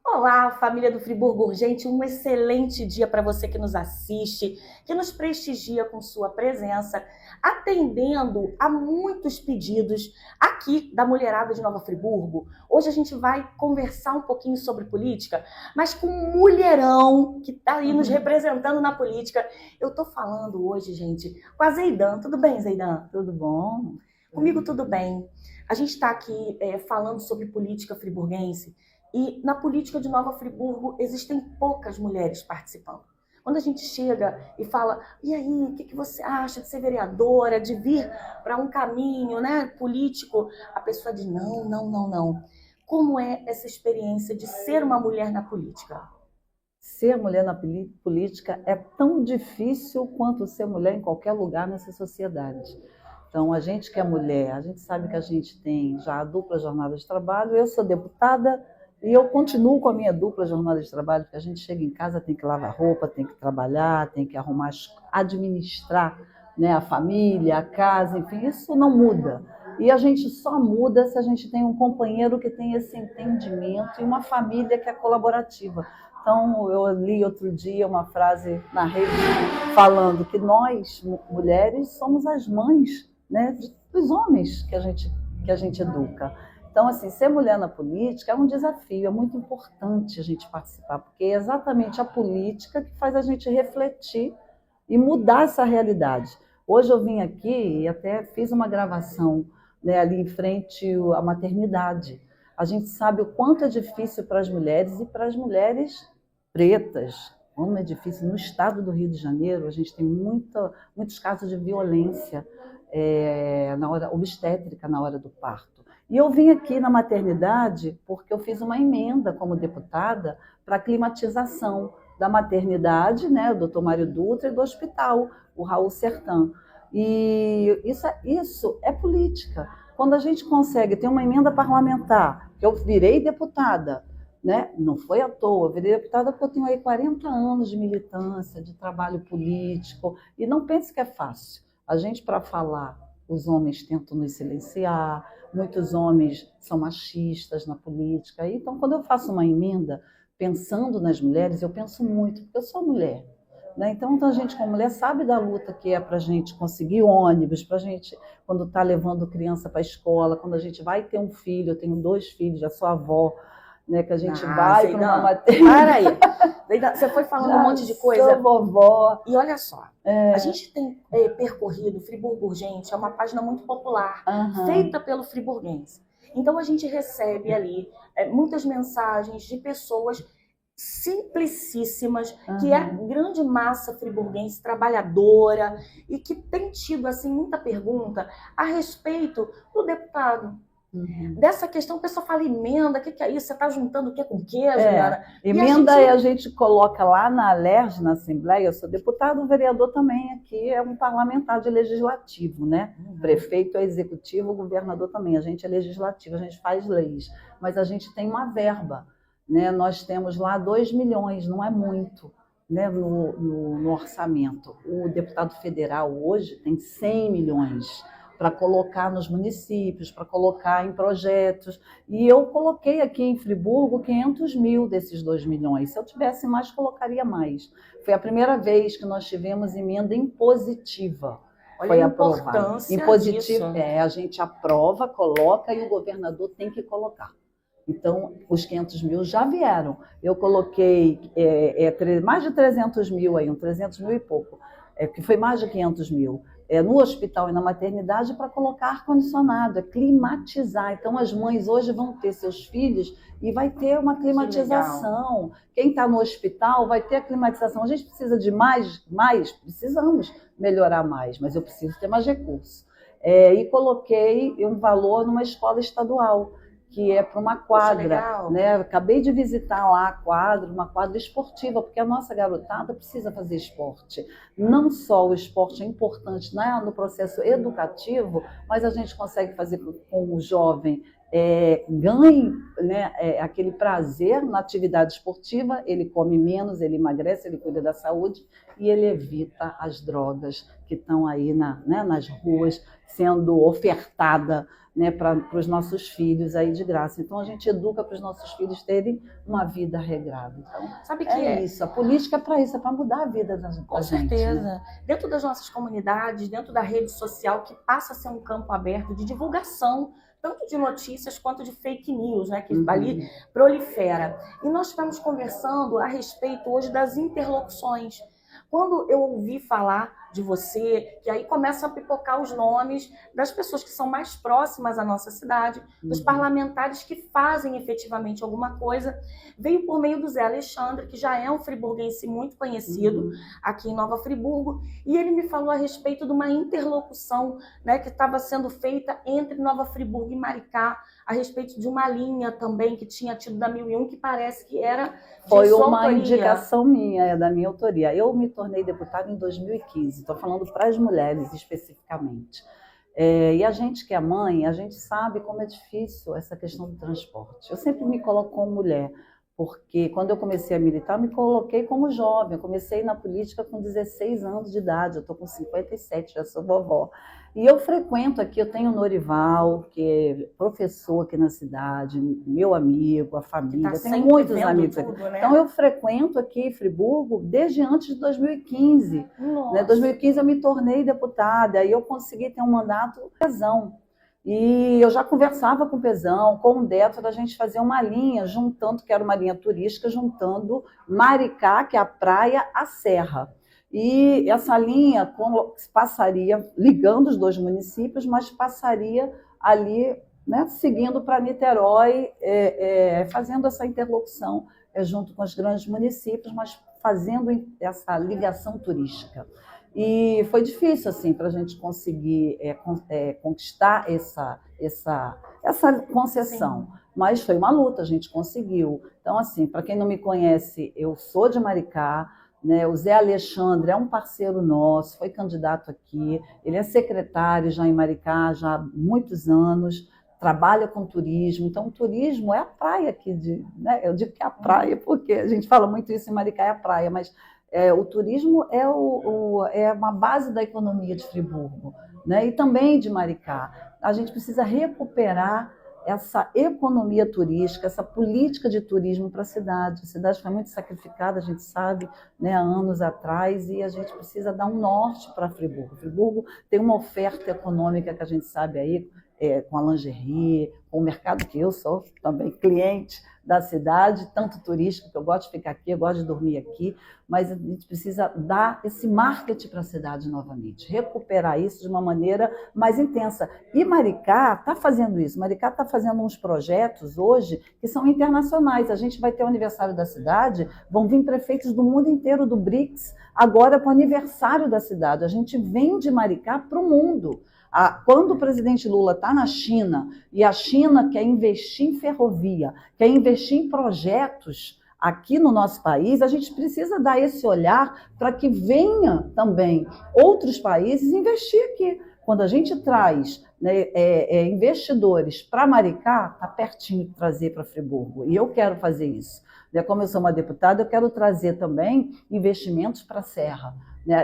Olá, família do Friburgo Urgente, um excelente dia para você que nos assiste, que nos prestigia com sua presença, atendendo a muitos pedidos aqui da mulherada de Nova Friburgo. Hoje a gente vai conversar um pouquinho sobre política, mas com um mulherão que está aí nos representando na política. Eu estou falando hoje, gente, com a Zeidan. Tudo bem, Zeidan? Tudo bom? Comigo tudo bem. A gente está aqui falando sobre política friburguense e na política de Nova Friburgo existem poucas mulheres participando. Quando a gente chega e fala, e aí, o que você acha de ser vereadora, de vir para um caminho, né, político? A pessoa diz, não, não, não, não. Como é essa experiência de ser uma mulher na política? Ser mulher na política é tão difícil quanto ser mulher em qualquer lugar nessa sociedade. Então, a gente que é mulher, a gente sabe que a gente tem já a dupla jornada de trabalho. Eu sou deputada e eu continuo com a minha dupla jornada de trabalho, porque a gente chega em casa, tem que lavar roupa, tem que trabalhar, tem que arrumar, administrar, né, a família, a casa, enfim, isso não muda. E a gente só muda se a gente tem um companheiro que tem esse entendimento e uma família que é colaborativa. Então, eu li outro dia uma frase na rede falando que nós, mulheres, somos as mães, né, dos homens que a gente educa. Então, assim, ser mulher na política é um desafio, é muito importante a gente participar, porque é exatamente a política que faz a gente refletir e mudar essa realidade. Hoje eu vim aqui e até fiz uma gravação, né, ali em frente à maternidade. A gente sabe o quanto é difícil para as mulheres e para as mulheres pretas, como é difícil. No estado do Rio de Janeiro, a gente tem muitos casos de violência na hora obstétrica, na hora do parto. E eu vim aqui na maternidade porque eu fiz uma emenda como deputada para a climatização da maternidade, né, o doutor Mário Dutra, e do hospital, o Raul Sertã. E isso é política. Quando a gente consegue ter uma emenda parlamentar, eu virei deputada, né? Não foi à toa, eu virei deputada porque eu tenho aí 40 anos de militância, de trabalho político, e não pense que é fácil. A gente, para falar, os homens tentam nos silenciar, muitos homens são machistas na política. Então, quando eu faço uma emenda, pensando nas mulheres, eu penso muito, porque eu sou mulher. Né? Então, a gente, como mulher, sabe da luta que é para a gente conseguir ônibus, para a gente, quando está levando criança para a escola, quando a gente vai ter um filho, eu tenho 2 filhos, já sou avó, né, que a gente vai para uma Para maternidade. aí. Você foi falando um monte de coisa. Sou vovó. E olha só, a gente tem percorrido Friburgo Urgente, é uma página muito popular, feita pelo friburguense. Então a gente recebe ali muitas mensagens de pessoas simplicíssimas, que é a grande massa friburguense trabalhadora e que tem tido assim muita pergunta a respeito do deputado. Dessa questão, o pessoal fala emenda, o que é isso? Você está juntando o que com o que, Juliana? Emenda a gente coloca lá na Alerj, na Assembleia. Eu sou deputado, vereador também aqui, é um parlamentar de legislativo, né? Prefeito é executivo, governador também. A gente é legislativo, a gente faz leis, mas a gente tem uma verba, né? Nós temos lá 2 milhões, não é muito, né, no orçamento. O deputado federal hoje tem 100 milhões para colocar nos municípios, para colocar em projetos. E eu coloquei aqui em Friburgo 500 mil desses 2 milhões. Se eu tivesse mais, colocaria mais. Foi a primeira vez que nós tivemos emenda impositiva. Olha Foi a aprovada. importância Impositivo, disso. a gente aprova, coloca e o governador tem que colocar. Então, os 500 mil já vieram. Eu coloquei mais de 300 mil aí, 300 mil e pouco, que foi mais de 500 mil. No hospital e na maternidade para colocar ar-condicionado, climatizar. Então, as mães hoje vão ter seus filhos e vai ter uma climatização. Quem está no hospital vai ter a climatização. A gente precisa de mais? Precisamos melhorar mais, mas eu preciso ter mais recursos. E coloquei um valor numa escola estadual, que é para uma quadra, né? Acabei de visitar lá a quadra, uma quadra esportiva, porque a nossa garotada precisa fazer esporte. Não só o esporte é importante, né, no processo educativo, mas a gente consegue fazer com o jovem ganhe, né, aquele prazer na atividade esportiva, ele come menos, ele emagrece, ele cuida da saúde e ele evita as drogas que estão aí né, nas ruas sendo ofertada, né, para os nossos filhos aí de graça. Então a gente educa para os nossos filhos terem uma vida regrada. Então, sabe que isso, a política é para isso, é para mudar a vida da gente. Com certeza. Né? Dentro das nossas comunidades, dentro da rede social, que passa a ser um campo aberto de divulgação, tanto de notícias quanto de fake news, né, que ali prolifera. E nós estamos conversando a respeito hoje das interlocuções. Quando eu ouvi falar de você, que aí começam a pipocar os nomes das pessoas que são mais próximas à nossa cidade, dos parlamentares que fazem efetivamente alguma coisa, veio por meio do Zé Alexandre, que já é um friburguense muito conhecido aqui em Nova Friburgo, e ele me falou a respeito de uma interlocução, né, que estava sendo feita entre Nova Friburgo e Maricá, a respeito de uma linha também que tinha tido da 1001, que parece que era de Foi sua uma autoria. indicação minha, é da minha autoria. Eu me tornei deputada em 2015, estou falando para as mulheres especificamente. E a gente que é mãe, a gente sabe como é difícil essa questão do transporte. Eu sempre me coloco como mulher, porque quando eu comecei a militar, eu me coloquei como jovem. Eu comecei na política com 16 anos de idade, eu estou com 57, já sou vovó. E eu frequento aqui, eu tenho o Norival, que é professor aqui na cidade, meu amigo, a família, tenho muitos amigos aqui. Né? Então eu frequento aqui em Friburgo desde antes de 2015. Né? Em 2015 eu me tornei deputada, e eu consegui ter um mandato Pezão. E eu já conversava com o Pezão, com o Deto, da gente fazer uma linha, juntando, que era uma linha turística, juntando Maricá, que é a praia, à Serra. E essa linha passaria ligando os dois municípios, mas passaria ali, né, seguindo para Niterói, fazendo essa interlocução junto com os grandes municípios, mas fazendo essa ligação turística. E foi difícil assim para a gente conseguir conquistar essa concessão. Sim. Mas foi uma luta, a gente conseguiu. Então, assim, para quem não me conhece, eu sou de Maricá. Né, o Zé Alexandre é um parceiro nosso, foi candidato aqui, ele é secretário já em Maricá já há muitos anos, trabalha com turismo, então o turismo é a praia aqui, né, eu digo que é a praia porque a gente fala muito isso em Maricá, é a praia, mas o turismo é uma base da economia de Friburgo, né, e também de Maricá. A gente precisa recuperar essa economia turística, essa política de turismo para a cidade. A cidade foi muito sacrificada, a gente sabe, né, há anos atrás, e a gente precisa dar um norte para Friburgo. Friburgo tem uma oferta econômica que a gente sabe aí, com a lingerie, com o mercado, que eu sou também cliente da cidade, tanto turístico, que eu gosto de ficar aqui, eu gosto de dormir aqui, mas a gente precisa dar esse marketing para a cidade novamente, recuperar isso de uma maneira mais intensa. E Maricá está fazendo isso, Maricá está fazendo uns projetos hoje que são internacionais. A gente vai ter o aniversário da cidade, vão vir prefeitos do mundo inteiro, do BRICS, agora para o aniversário da cidade. A gente vende Maricá para o mundo. Quando o presidente Lula está na China e a China quer investir em ferrovia, quer investir em projetos aqui no nosso país, a gente precisa dar esse olhar para que venha também outros países investir aqui. Quando a gente traz, né, investidores para Maricá, está pertinho de trazer para Friburgo, e eu quero fazer isso. Como eu sou uma deputada, eu quero trazer também investimentos para a Serra.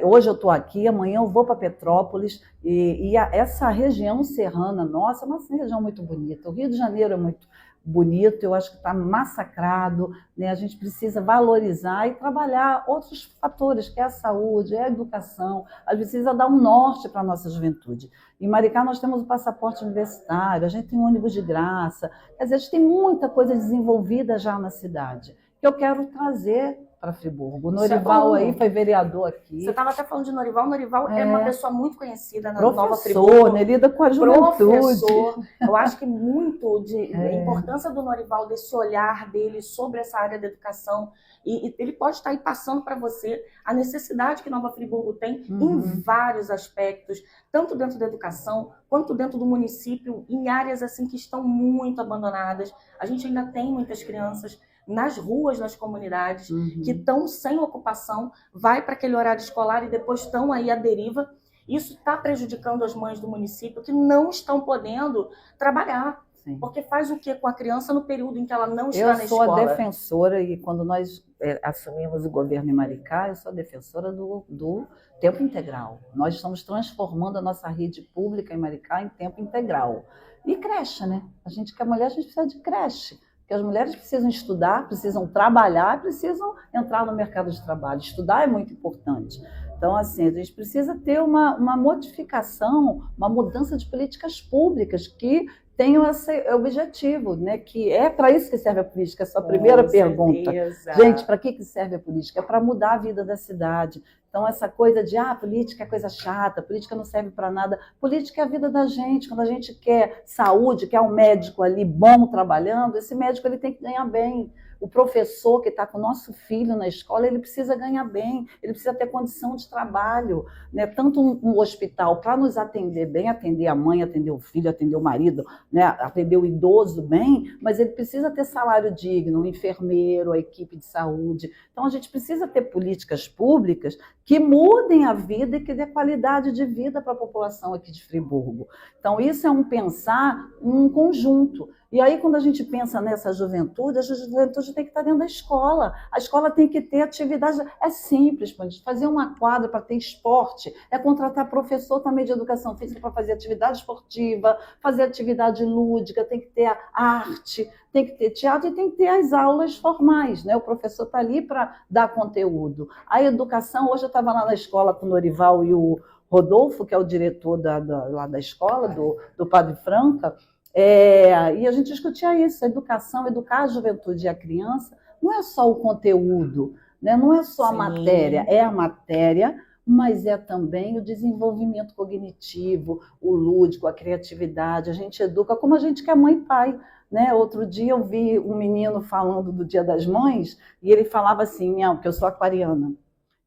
Hoje eu estou aqui, amanhã eu vou para Petrópolis, e essa região serrana nossa é uma região muito bonita. O Rio de Janeiro é muito bonito, eu acho que está massacrado, né? A gente precisa valorizar e trabalhar outros fatores, que é a saúde, é a educação. A gente precisa dar um norte para a nossa juventude. Em Maricá nós temos o passaporte universitário, a gente tem ônibus de graça, quer dizer, a gente tem muita coisa desenvolvida já na cidade, que eu quero trazer para Friburgo. O Norival aí foi vereador aqui. Você estava até falando de Norival. Norival é uma pessoa muito conhecida na Nova Friburgo. Professor, ele lida com a juventude. Professor. Eu acho que muito da importância do Norival, desse olhar dele sobre essa área da educação, e ele pode estar aí passando para você a necessidade que Nova Friburgo tem em vários aspectos, tanto dentro da educação, quanto dentro do município, em áreas assim que estão muito abandonadas. A gente ainda tem muitas crianças nas ruas, nas comunidades, que estão sem ocupação, vai para aquele horário escolar e depois estão aí à deriva. Isso está prejudicando as mães do município que não estão podendo trabalhar. Sim. Porque faz o que com a criança no período em que ela não está na Eu sou escola? a defensora, e quando nós assumimos o governo em Maricá, eu sou a defensora do tempo integral. Nós estamos transformando a nossa rede pública em Maricá em tempo integral. E creche, né? A gente que é mulher, a gente precisa de creche. Porque as mulheres precisam estudar, precisam trabalhar, precisam entrar no mercado de trabalho. Estudar é muito importante. Então, assim, a gente precisa ter uma modificação, uma mudança de políticas públicas que tenham esse objetivo, né? Que é para isso que serve a política, essa primeira pergunta. Gente, para que serve a política? É para mudar a vida da cidade. Então, essa coisa de, política é coisa chata, política não serve para nada. Política é a vida da gente. Quando a gente quer saúde, quer um médico ali bom trabalhando, esse médico ele tem que ganhar bem. O professor que está com o nosso filho na escola, ele precisa ganhar bem, ele precisa ter condição de trabalho, né? Tanto um hospital para nos atender bem, atender a mãe, atender o filho, atender o marido, né? Atender o idoso bem, mas ele precisa ter salário digno, um enfermeiro, a equipe de saúde. Então, a gente precisa ter políticas públicas que mudem a vida e que dê qualidade de vida para a população aqui de Friburgo. Então, isso é um pensar um conjunto. E aí, quando a gente pensa nessa juventude, a juventude tem que estar dentro da escola. A escola tem que ter atividade. É simples, fazer uma quadra para ter esporte, é contratar professor também de educação física para fazer atividade esportiva, fazer atividade lúdica, tem que ter a arte, tem que ter teatro e tem que ter as aulas formais, né? O professor está ali para dar conteúdo. A educação, hoje eu estava lá na escola com o Norival e o Rodolfo, que é o diretor lá da escola, do Padre Franca, e a gente discutia isso, a educação, educar a juventude e a criança, não é só o conteúdo, né? Não é só a matéria, é a matéria, mas é também o desenvolvimento cognitivo, o lúdico, a criatividade. A gente educa como a gente quer mãe e pai, né? Outro dia eu vi um menino falando do Dia das Mães e ele falava assim, porque eu sou aquariana.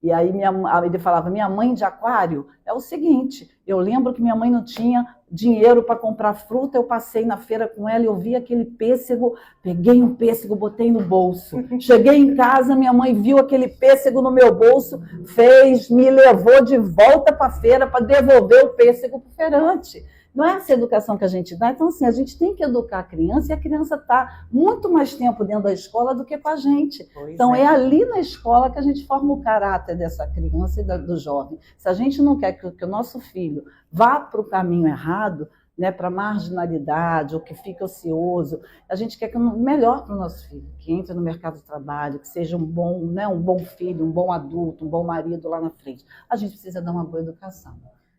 E aí ele falava, minha mãe de aquário é o seguinte, eu lembro que minha mãe não tinha dinheiro para comprar fruta, eu passei na feira com ela e eu vi aquele pêssego, peguei um pêssego, botei no bolso. Cheguei em casa, minha mãe viu aquele pêssego no meu bolso, me levou de volta para a feira para devolver o pêssego para o feirante. Não é essa educação que a gente dá. Então, assim, a gente tem que educar a criança e a criança está muito mais tempo dentro da escola do que com a gente. Então, é ali na escola que a gente forma o caráter dessa criança e do jovem. Se a gente não quer que o nosso filho vá para o caminho errado, né, para a marginalidade, ou que fique ocioso, a gente quer que o melhor para o nosso filho, que entre no mercado de trabalho, que seja um bom filho, um bom adulto, um bom marido lá na frente. A gente precisa dar uma boa educação.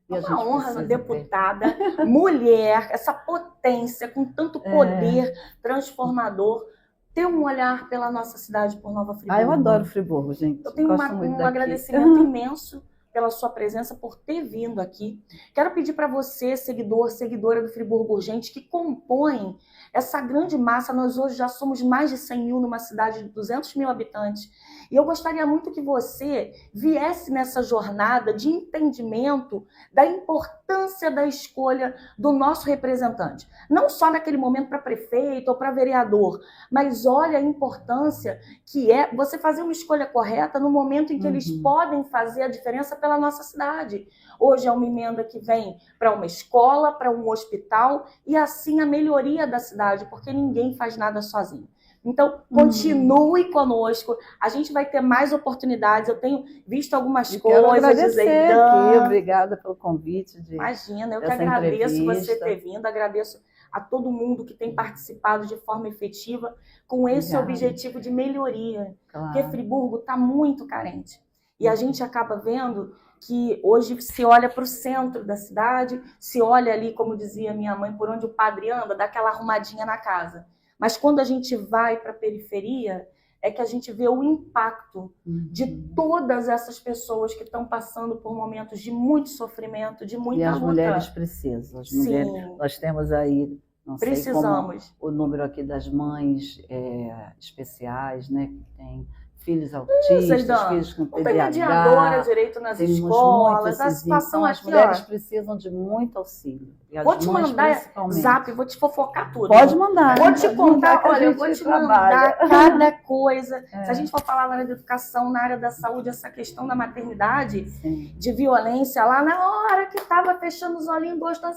Uma honra, deputada, mulher, essa potência, com tanto poder transformador, ter um olhar pela nossa cidade, por Nova Friburgo. Eu adoro Friburgo, gente. Eu tenho um agradecimento imenso pela sua presença, por ter vindo aqui. Quero pedir para você, seguidora do Friburgo Urgente, que compõe essa grande massa. Nós hoje já somos mais de 100 mil numa cidade de 200 mil habitantes. E eu gostaria muito que você viesse nessa jornada de entendimento da importância da escolha do nosso representante. Não só naquele momento para prefeito ou para vereador, mas olha a importância que é você fazer uma escolha correta no momento em que eles podem fazer a diferença pela nossa cidade. Hoje é uma emenda que vem para uma escola, para um hospital e assim a melhoria da cidade, porque ninguém faz nada sozinho. Então, continue conosco. A gente vai ter mais oportunidades. Eu tenho visto algumas coisas. Quero agradecer aqui. Obrigada pelo convite. Imagina, eu que agradeço você ter vindo. Agradeço a todo mundo que tem participado de forma efetiva com esse objetivo de melhoria. Claro. Porque Friburgo está muito carente. E a gente acaba vendo que hoje se olha para o centro da cidade, se olha ali, como dizia minha mãe, por onde o padre anda, dá aquela arrumadinha na casa. Mas quando a gente vai para a periferia, é que a gente vê o impacto de todas essas pessoas que estão passando por momentos de muito sofrimento, de muita luta. E as mulheres precisam. As mulheres, nós temos aí, não sei como, o número aqui das mães especiais, né, que tem filhos autistas, filhos com TDAH. Tem mediadora, direito nas escolas, a situação aqui, as mulheres precisam de muito auxílio. Vou te mandar zap, vou te fofocar tudo. Pode mandar. Vou te contar, olha, eu vou te mandar cada coisa. Se a gente for falar na área da educação, na área da saúde, essa questão da maternidade, de violência, lá na hora que estava fechando os olhinhos, gostando,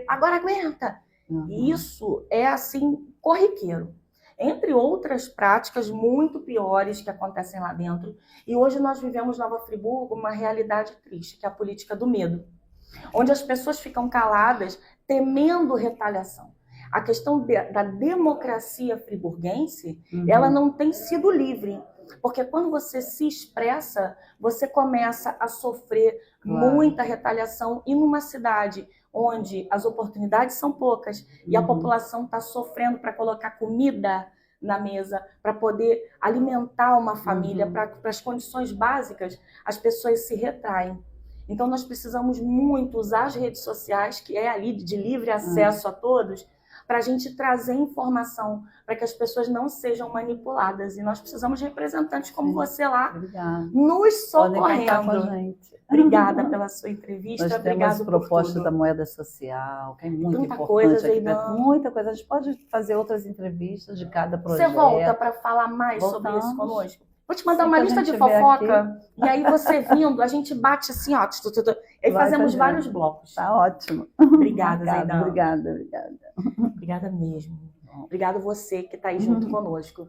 agora aguenta. E isso é, assim, corriqueiro. Entre outras práticas muito piores que acontecem lá dentro. E hoje nós vivemos em Nova Friburgo uma realidade triste, que é a política do medo, onde as pessoas ficam caladas, temendo retaliação. A questão da democracia friburguense, ela não tem sido livre, porque quando você se expressa, você começa a sofrer muita retaliação, e numa cidade onde as oportunidades são poucas e a população está sofrendo para colocar comida na mesa, para poder alimentar uma família, para as condições básicas, as pessoas se retraem. Então nós precisamos muito usar as redes sociais, que é ali de livre acesso a todos, para a gente trazer informação, para que as pessoas não sejam manipuladas. E nós precisamos de representantes como você lá, nos socorrendo. Com a gente. Obrigada pela sua entrevista. Nós temos proposta da moeda social, que é muito importante aqui. Muita coisa. A gente pode fazer outras entrevistas de cada projeto. Você volta para falar mais sobre isso conosco? Vou te mandar uma lista de fofoca, e aí você vindo, a gente bate assim, ó, e fazemos vários blocos. Tá ótimo. Obrigada, Zaidan. Obrigada. Obrigada mesmo. Obrigada você que está aí junto conosco.